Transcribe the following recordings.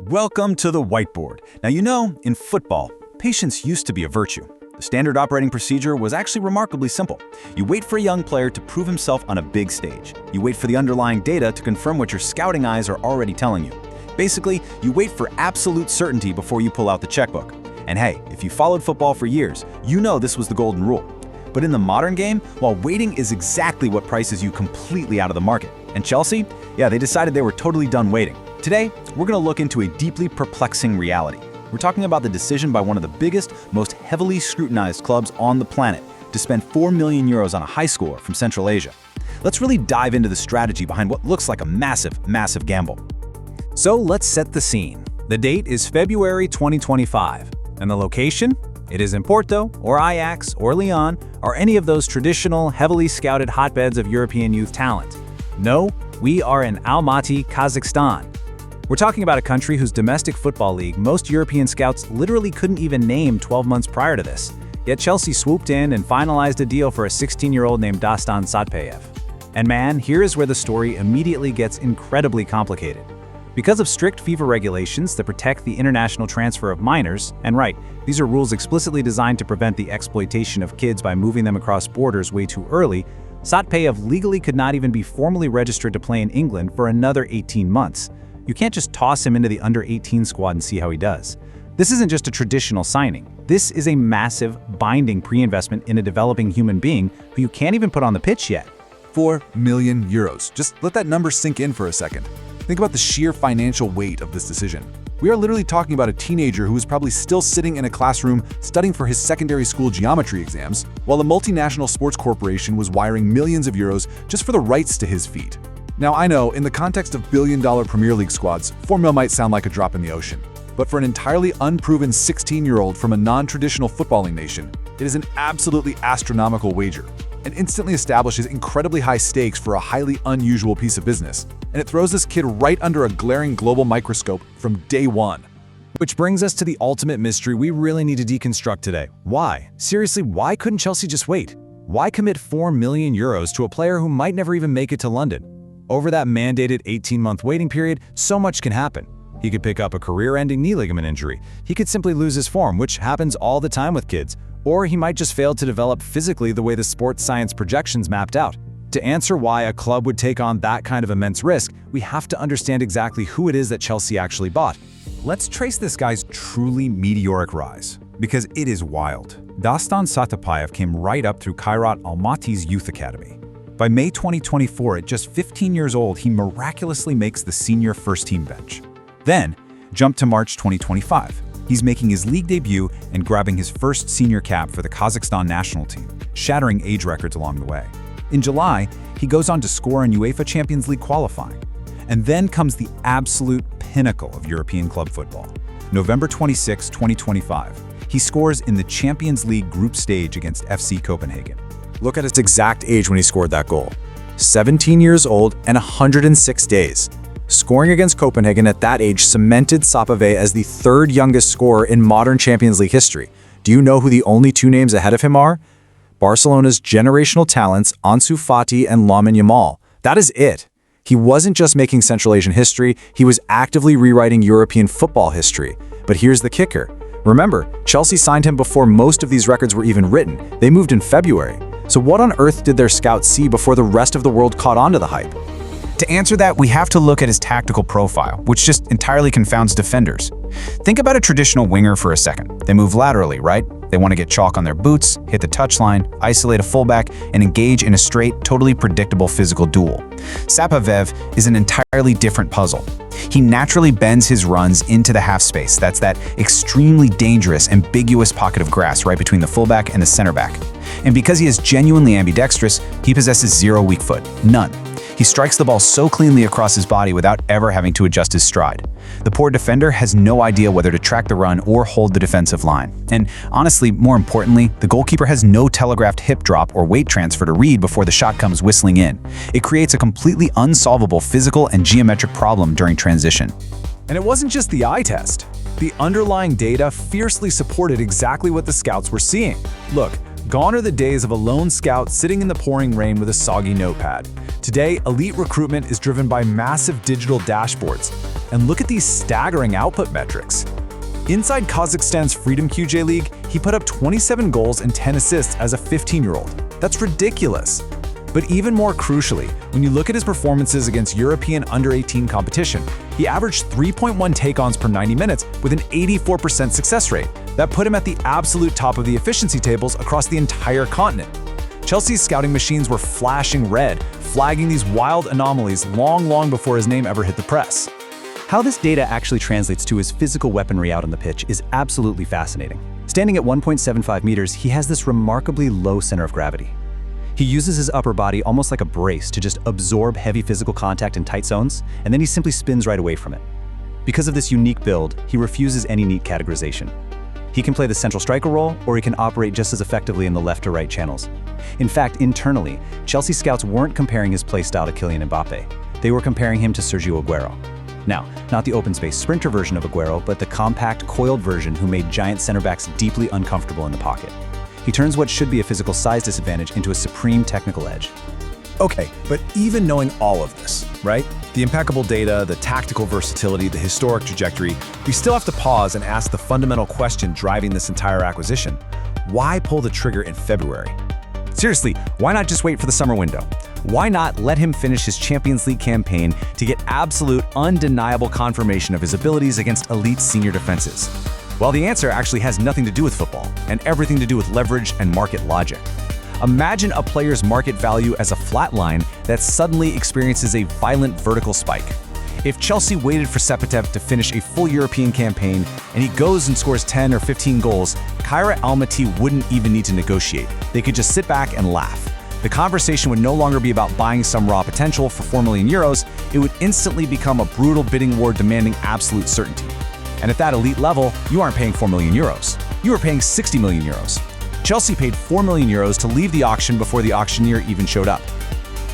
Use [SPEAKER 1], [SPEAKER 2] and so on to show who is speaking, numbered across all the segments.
[SPEAKER 1] Welcome to the whiteboard. Now in football, patience used to be a virtue. The standard operating procedure was actually remarkably simple. You wait for a young player to prove himself on a big stage. You wait for the underlying data to confirm what your scouting eyes are already telling you. Basically, you wait for absolute certainty before you pull out the checkbook. And hey, if you followed football for years, you know this was the golden rule. But in the modern game, while waiting is exactly what prices you completely out of the market. And Chelsea? Yeah, they decided they were totally done waiting. Today, we're going to look into a deeply perplexing reality. We're talking about the decision by one of the biggest, most heavily scrutinized clubs on the planet to spend 4 million euros on a high schooler from Central Asia. Let's really dive into the strategy behind what looks like a massive gamble. So let's set the scene. The date is February 2025, and the location? It is in Porto, or Ajax, or Lyon, or any of those traditional, heavily scouted hotbeds of European youth talent. No, we are in Almaty, Kazakhstan. We're talking about a country whose domestic football league most European scouts literally couldn't even name 12 months prior to this. Yet Chelsea swooped in and finalized a deal for a 16-year-old named Dastan Satpaev. And man, here is where the story immediately gets incredibly complicated. Because of strict FIFA regulations that protect the international transfer of minors, and right, these are rules explicitly designed to prevent the exploitation of kids by moving them across borders way too early, Satpaev legally could not even be formally registered to play in England for another 18 months. You can't just toss him into the under-18 squad and see how he does. This isn't just a traditional signing. This is a massive, binding pre-investment in a developing human being who you can't even put on the pitch yet.
[SPEAKER 2] 4 million euros. Just let that number sink in for a second. Think about the sheer financial weight of this decision. We are literally talking about a teenager who is probably still sitting in a classroom studying for his secondary school geometry exams, while a multinational sports corporation was wiring millions of euros just for the rights to his feet. Now, I know, in the context of billion-dollar Premier League squads, 4 mil might sound like a drop in the ocean. But for an entirely unproven 16-year-old from a non-traditional footballing nation, it is an absolutely astronomical wager, and instantly establishes incredibly high stakes for a highly unusual piece of business. And it throws this kid right under a glaring global microscope from day one.
[SPEAKER 1] Which brings us to the ultimate mystery we really need to deconstruct today. Why? Seriously, why couldn't Chelsea just wait? Why commit 4 million euros to a player who might never even make it to London? Over that mandated 18-month waiting period, so much can happen. He could pick up a career-ending knee ligament injury. He could simply lose his form, which happens all the time with kids. Or he might just fail to develop physically the way the sports science projections mapped out. To answer why a club would take on that kind of immense risk, we have to understand exactly who it is that Chelsea actually bought. Let's trace this guy's truly meteoric rise, because it is wild. Dastan Satpaev came right up through Kairat Almaty's youth academy. By May 2024, at just 15 years old, he miraculously makes the senior first-team bench. Then, jump to March 2025. He's making his league debut and grabbing his first senior cap for the Kazakhstan national team, shattering age records along the way. In July, he goes on to score in UEFA Champions League qualifying. And then comes the absolute pinnacle of European club football. November 26, 2025, he scores in the Champions League group stage against FC Copenhagen. Look at his exact age when he scored that goal. 17 years old and 106 days. Scoring against Copenhagen at that age cemented Satpaev as the third youngest scorer in modern Champions League history. Do you know who the only two names ahead of him are? Barcelona's generational talents, Ansu Fati and Lamine Yamal. That is it. He wasn't just making Central Asian history, he was actively rewriting European football history. But here's the kicker. Remember, Chelsea signed him before most of these records were even written. They moved in February. So what on earth did their scouts see before the rest of the world caught on to the hype? To answer that, we have to look at his tactical profile, which just entirely confounds defenders. Think about a traditional winger for a second. They move laterally, right? They want to get chalk on their boots, hit the touchline, isolate a fullback, and engage in a straight, totally predictable physical duel. Satpaev is an entirely different puzzle. He naturally bends his runs into the half space. That's that extremely dangerous, ambiguous pocket of grass right between the fullback and the center back. And because he is genuinely ambidextrous, he possesses zero weak foot, none. He strikes the ball so cleanly across his body without ever having to adjust his stride. The poor defender has no idea whether to track the run or hold the defensive line. And honestly, more importantly, the goalkeeper has no telegraphed hip drop or weight transfer to read before the shot comes whistling in. It creates a completely unsolvable physical and geometric problem during transition.
[SPEAKER 2] And it wasn't just the eye test. The underlying data fiercely supported exactly what the scouts were seeing. Look, gone are the days of a lone scout sitting in the pouring rain with a soggy notepad. Today, elite recruitment is driven by massive digital dashboards. And look at these staggering output metrics. Inside Kazakhstan's Freedom QJ League, he put up 27 goals and 10 assists as a 15-year-old. That's ridiculous. But even more crucially, when you look at his performances against European under-18 competition, he averaged 3.1 take-ons per 90 minutes with an 84% success rate. That put him at the absolute top of the efficiency tables across the entire continent. Chelsea's scouting machines were flashing red, flagging these wild anomalies long before his name ever hit the press.
[SPEAKER 3] How this data actually translates to his physical weaponry out on the pitch is absolutely fascinating. Standing at 1.75 meters, he has this remarkably low center of gravity. He uses his upper body almost like a brace to just absorb heavy physical contact in tight zones, and then he simply spins right away from it. Because of this unique build, he refuses any neat categorization. He can play the central striker role, or he can operate just as effectively in the left or right channels. In fact, internally, Chelsea scouts weren't comparing his play style to Kylian Mbappe. They were comparing him to Sergio Aguero. Now, not the open space sprinter version of Aguero, but the compact, coiled version who made giant center backs deeply uncomfortable in the pocket. He turns what should be a physical size disadvantage into a supreme technical edge.
[SPEAKER 2] Okay, but even knowing all of this, right? The impeccable data, the tactical versatility, the historic trajectory, we still have to pause and ask the fundamental question driving this entire acquisition. Why pull the trigger in February? Seriously, why not just wait for the summer window? Why not let him finish his Champions League campaign to get absolute, undeniable confirmation of his abilities against elite senior defenses? Well, the answer actually has nothing to do with football and everything to do with leverage and market logic. Imagine a player's market value as a flat line that suddenly experiences a violent vertical spike. If Chelsea waited for Satpaev to finish a full European campaign and he goes and scores 10 or 15 goals, Kairat Almaty wouldn't even need to negotiate. They could just sit back and laugh. The conversation would no longer be about buying some raw potential for 4 million euros. It would instantly become a brutal bidding war demanding absolute certainty. And at that elite level, you aren't paying 4 million euros. You are paying 60 million euros. Chelsea paid 4 million euros to leave the auction before the auctioneer even showed up.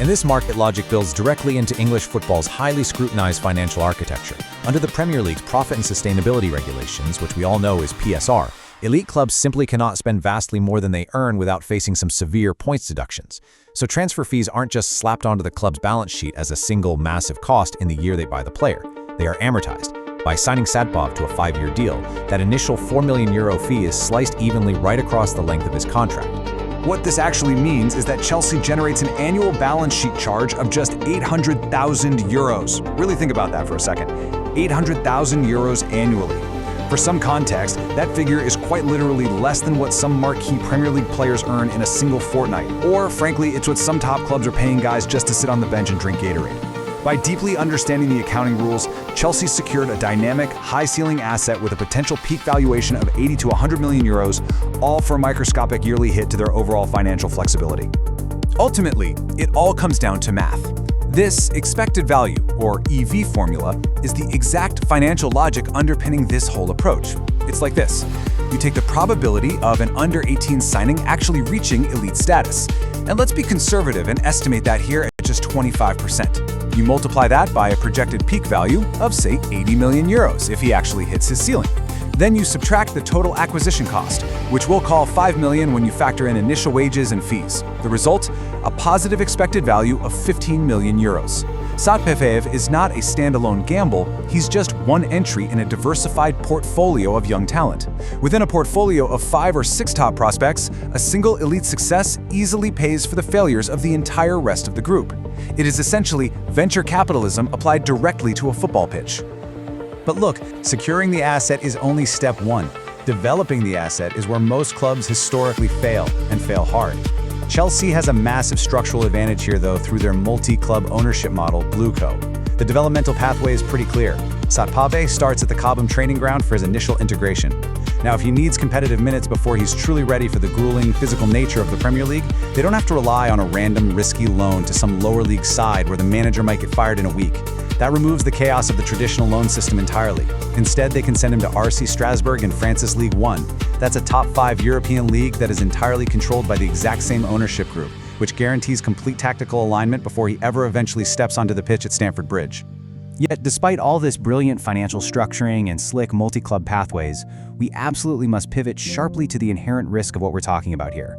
[SPEAKER 1] And this market logic builds directly into English football's highly scrutinized financial architecture. Under the Premier League's profit and sustainability regulations, which we all know is PSR, elite clubs simply cannot spend vastly more than they earn without facing some severe points deductions. So transfer fees aren't just slapped onto the club's balance sheet as a single massive cost in the year they buy the player. They are amortized. By signing Satpaev to a 5-year deal, that initial 4 million euro fee is sliced evenly right across the length of his contract.
[SPEAKER 2] What this actually means is that Chelsea generates an annual balance sheet charge of just 800,000 euros. Really think about that for a second. 800,000 euros annually. For some context, that figure is quite literally less than what some marquee Premier League players earn in a single fortnight. Or, frankly, it's what some top clubs are paying guys just to sit on the bench and drink Gatorade. By deeply understanding the accounting rules, Chelsea secured a dynamic, high-ceiling asset with a potential peak valuation of 80 to 100 million euros, all for a microscopic yearly hit to their overall financial flexibility. Ultimately, it all comes down to math. This expected value, or EV formula, is the exact financial logic underpinning this whole approach. It's like this. You take the probability of an under-18 signing actually reaching elite status. And let's be conservative and estimate that here at just 25%. You multiply that by a projected peak value of, say, 80 million euros if he actually hits his ceiling. Then you subtract the total acquisition cost, which we'll call 5 million when you factor in initial wages and fees. The result? A positive expected value of 15 million euros. Satpaev is not a standalone gamble, he's just one entry in a diversified portfolio of young talent. Within a portfolio of 5 or 6 top prospects, a single elite success easily pays for the failures of the entire rest of the group. It is essentially venture capitalism applied directly to a football pitch. But look, securing the asset is only step one. Developing the asset is where most clubs historically fail, and fail hard. Chelsea has a massive structural advantage here, though, through their multi-club ownership model, Blueco. The developmental pathway is pretty clear. Satpaev starts at the Cobham training ground for his initial integration. Now, if he needs competitive minutes before he's truly ready for the grueling physical nature of the Premier League, they don't have to rely on a random, risky loan to some lower league side where the manager might get fired in a week. That removes the chaos of the traditional loan system entirely. Instead, they can send him to RC Strasbourg in France's League 1. That's a top 5 European league that is entirely controlled by the exact same ownership group, which guarantees complete tactical alignment before he ever eventually steps onto the pitch at Stamford Bridge.
[SPEAKER 3] Yet, despite all this brilliant financial structuring and slick multi-club pathways, we absolutely must pivot sharply to the inherent risk of what we're talking about here.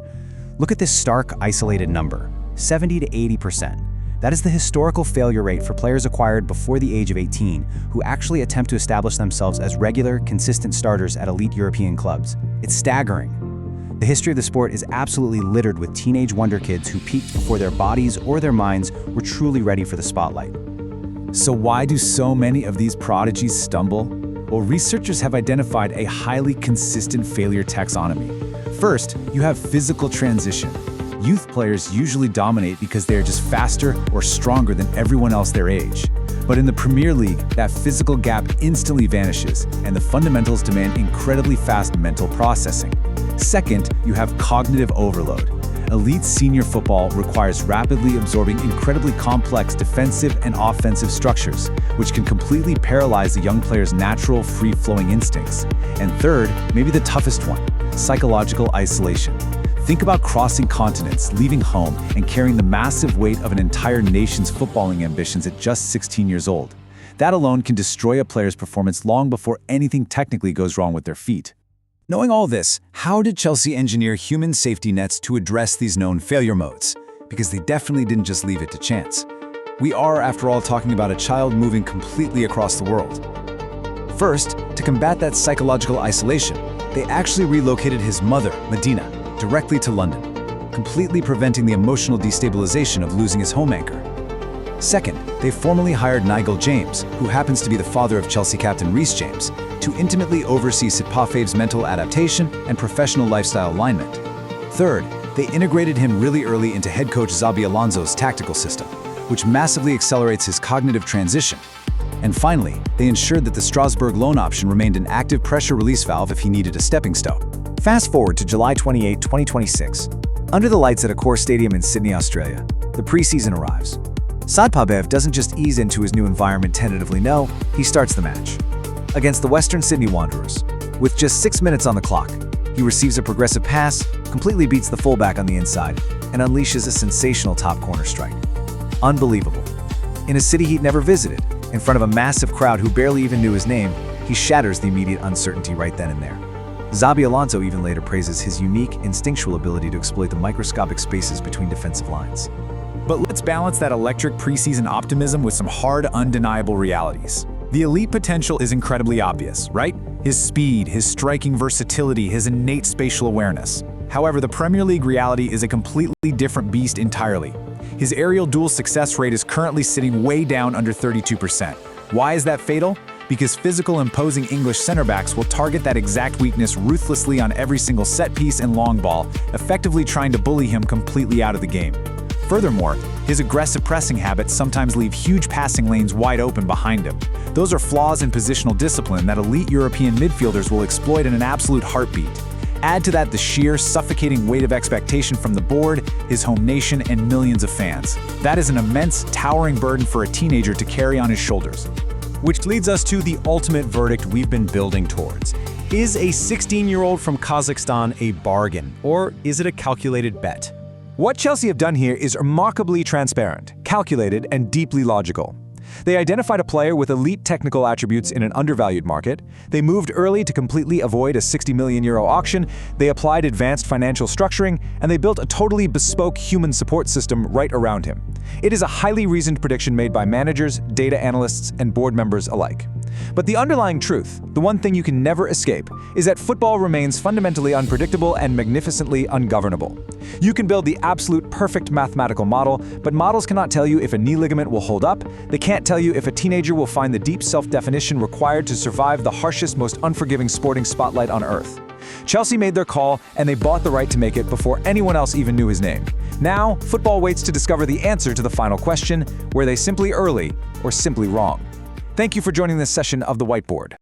[SPEAKER 3] Look at this stark, isolated number, 70 to 80%. That is the historical failure rate for players acquired before the age of 18 who actually attempt to establish themselves as regular, consistent starters at elite European clubs. It's staggering. The history of the sport is absolutely littered with teenage wonderkids who peaked before their bodies or their minds were truly ready for the spotlight.
[SPEAKER 1] So why do so many of these prodigies stumble? Well, researchers have identified a highly consistent failure taxonomy. First, you have physical transition. Youth players usually dominate because they are just faster or stronger than everyone else their age. But in the Premier League, that physical gap instantly vanishes, and the fundamentals demand incredibly fast mental processing. Second, you have cognitive overload. Elite senior football requires rapidly absorbing incredibly complex defensive and offensive structures, which can completely paralyze the young player's natural, free-flowing instincts. And third, maybe the toughest one, psychological isolation. Think about crossing continents, leaving home, and carrying the massive weight of an entire nation's footballing ambitions at just 16 years old. That alone can destroy a player's performance long before anything technically goes wrong with their feet. Knowing all this, how did Chelsea engineer human safety nets to address these known failure modes? Because they definitely didn't just leave it to chance. We are, after all, talking about a child moving completely across the world. First, to combat that psychological isolation, they actually relocated his mother, Medina, directly to London, completely preventing the emotional destabilization of losing his home anchor. Second, they formally hired Nigel James, who happens to be the father of Chelsea captain Reece James, to intimately oversee Satpaev's mental adaptation and professional lifestyle alignment. Third, they integrated him really early into head coach Xabi Alonso's tactical system, which massively accelerates his cognitive transition. And finally, they ensured that the Strasbourg loan option remained an active pressure release valve if he needed a stepping stone.
[SPEAKER 3] Fast forward to July 28, 2026. Under the lights at Accor Stadium in Sydney, Australia, the preseason arrives. Satpaev doesn't just ease into his new environment tentatively, no, he starts the match. Against the Western Sydney Wanderers, with just 6 minutes on the clock, he receives a progressive pass, completely beats the fullback on the inside, and unleashes a sensational top corner strike. Unbelievable. In a city he'd never visited, in front of a massive crowd who barely even knew his name, he shatters the immediate uncertainty right then and there. Xabi Alonso even later praises his unique, instinctual ability to exploit the microscopic spaces between defensive lines.
[SPEAKER 1] But let's balance that electric preseason optimism with some hard, undeniable realities. The elite potential is incredibly obvious, right? His speed, his striking versatility, his innate spatial awareness. However, the Premier League reality is a completely different beast entirely. His aerial duel success rate is currently sitting way down under 32%. Why is that fatal? Because physical, imposing English center backs will target that exact weakness ruthlessly on every single set piece and long ball, effectively trying to bully him completely out of the game. Furthermore, his aggressive pressing habits sometimes leave huge passing lanes wide open behind him. Those are flaws in positional discipline that elite European midfielders will exploit in an absolute heartbeat. Add to that the sheer, suffocating weight of expectation from the board, his home nation, and millions of fans. That is an immense, towering burden for a teenager to carry on his shoulders. Which leads us to the ultimate verdict we've been building towards. Is a 16-year-old from Kazakhstan a bargain, or is it a calculated bet? What Chelsea have done here is remarkably transparent, calculated, and deeply logical. They identified a player with elite technical attributes in an undervalued market. They moved early to completely avoid a €60 million auction. They applied advanced financial structuring, and they built a totally bespoke human support system right around him. It is a highly reasoned prediction made by managers, data analysts, and board members alike. But the underlying truth, the one thing you can never escape, is that football remains fundamentally unpredictable and magnificently ungovernable. You can build the absolute perfect mathematical model, but models cannot tell you if a knee ligament will hold up. They can't tell you if a teenager will find the deep self-definition required to survive the harshest, most unforgiving sporting spotlight on earth. Chelsea made their call, and they bought the right to make it before anyone else even knew his name. Now, football waits to discover the answer to the final question: were they simply early or simply wrong? Thank you for joining this session of The Whiteboard.